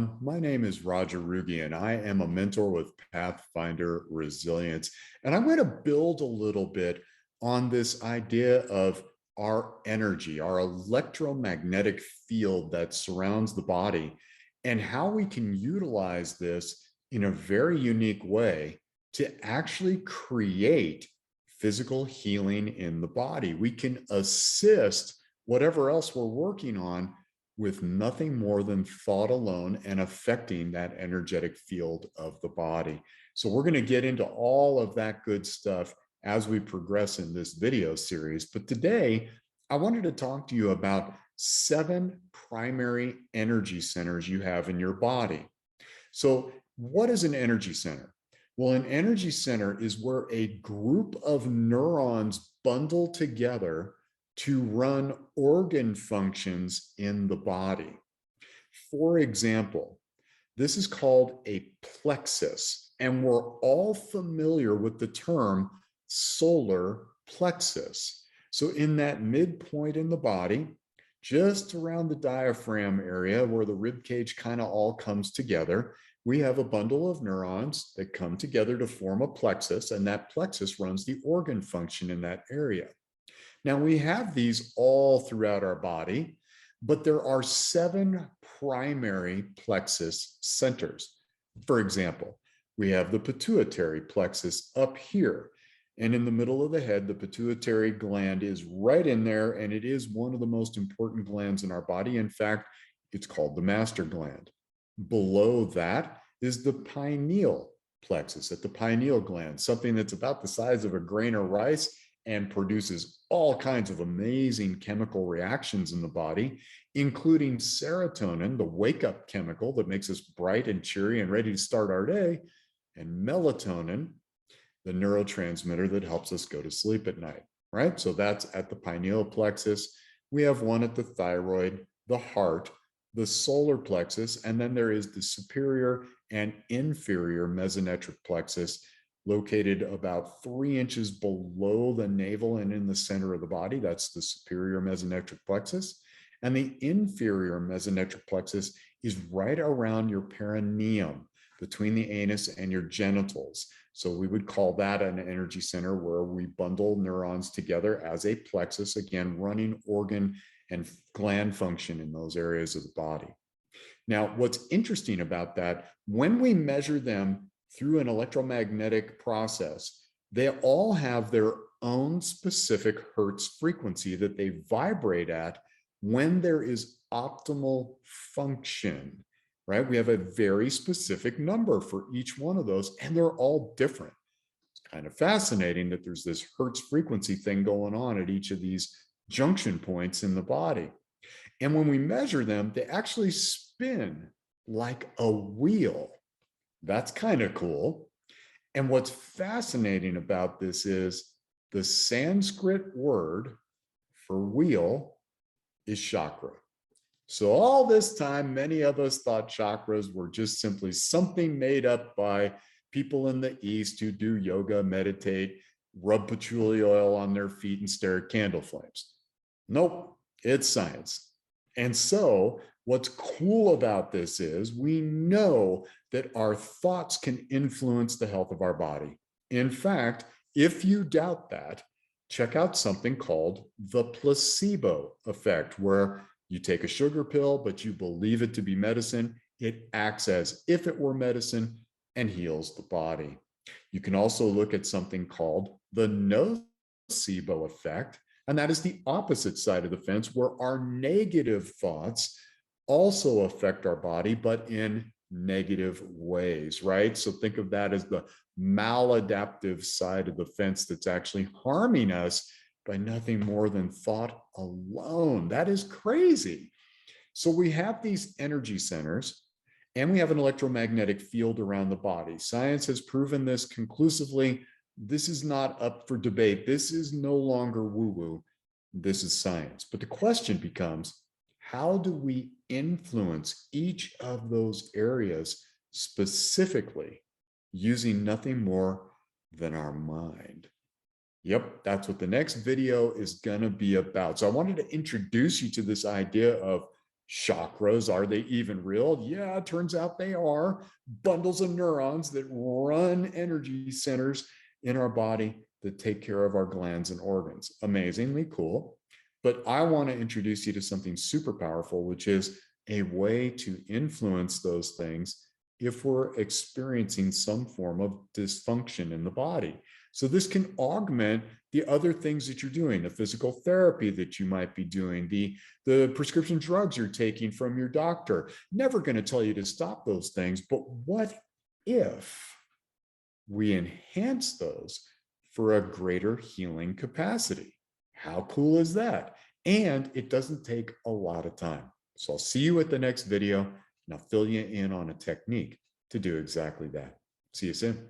everyone. My name is Roger Rugi, and I am a mentor with Pathfinder Resilience. And I'm going to build a little bit on this idea of our energy, our electromagnetic field that surrounds the body, and how we can utilize this in a very unique way to actually create physical healing in the body. We can assist whatever else we're working on with nothing more than thought alone and affecting that energetic field of the body. So we're going to get into all of that good stuff as we progress in this video series. But today, I wanted to talk to you about 7 primary energy centers you have in your body. So what is an energy center? Well, an energy center is where a group of neurons bundle together to run organ functions in the body. For example, this is called a plexus, and we're all familiar with the term solar plexus. So in that midpoint in the body, just around the diaphragm area where the rib cage kind of all comes together, we have a bundle of neurons that come together to form a plexus, and that plexus runs the organ function in that area. Now, we have these all throughout our body, but there are 7 primary plexus centers. For example, we have the pituitary plexus up here, and in the middle of the head, the pituitary gland is right in there, and it is one of the most important glands in our body. In fact, it's called the master gland. Below that is the pineal plexus at the pineal gland, something that's about the size of a grain of rice and produces all kinds of amazing chemical reactions in the body, including serotonin, the wake-up chemical that makes us bright and cheery and ready to start our day, and melatonin, the neurotransmitter that helps us go to sleep at night, right? So that's at the pineal plexus. We have one at the thyroid, the heart, the solar plexus, and then there is the superior and inferior mesonetric plexus, located about 3 inches below the navel and in the center of the body. That's the superior mesonetric plexus. And the inferior mesonetric plexus is right around your perineum, between the anus and your genitals. So we would call that an energy center where we bundle neurons together as a plexus, again, running organ and gland function in those areas of the body. Now, what's interesting about that, when we measure them through an electromagnetic process, they all have their own specific Hertz frequency that they vibrate at when there is optimal function, right? We have a very specific number for each one of those, and they're all different. It's kind of fascinating that there's this Hertz frequency thing going on at each of these junction points in the body. And when we measure them, they actually spin like a wheel. That's kind of cool. And what's fascinating about this is the Sanskrit word for wheel is chakra. So all this time, many of us thought chakras were just simply something made up by people in the East who do yoga, meditate, rub patchouli oil on their feet and stare at candle flames. Nope, it's science. And so what's cool about this is we know that our thoughts can influence the health of our body. In fact, if you doubt that, check out something called the placebo effect, where you take a sugar pill, but you believe it to be medicine. It acts as if it were medicine and heals the body. You can also look at something called the nocebo effect, and that is the opposite side of the fence, where our negative thoughts also affect our body, but in negative ways, right? So think of that as the maladaptive side of the fence that's actually harming us by nothing more than thought alone. That is crazy. So we have these energy centers, and we have an electromagnetic field around the body. Science has proven this conclusively. This is not up for debate. This is no longer woo-woo. This is science. But the question becomes, how do we influence each of those areas specifically using nothing more than our mind? Yep, that's what the next video is going to be about. So I wanted to introduce you to this idea of Chakras, are they even real? Yeah, it turns out they are bundles of neurons that run energy centers in our body that take care of our glands and organs. Amazingly cool. But I want to introduce you to something super powerful, which is a way to influence those things if we're experiencing some form of dysfunction in the body. So this can augment the other things that you're doing, the physical therapy that you might be doing, the prescription drugs you're taking from your doctor. Never going to tell you to stop those things, but what if we enhance those for a greater healing capacity? How cool is that? And it doesn't take a lot of time. So I'll see you at the next video, and I'll fill you in on a technique to do exactly that. See you soon.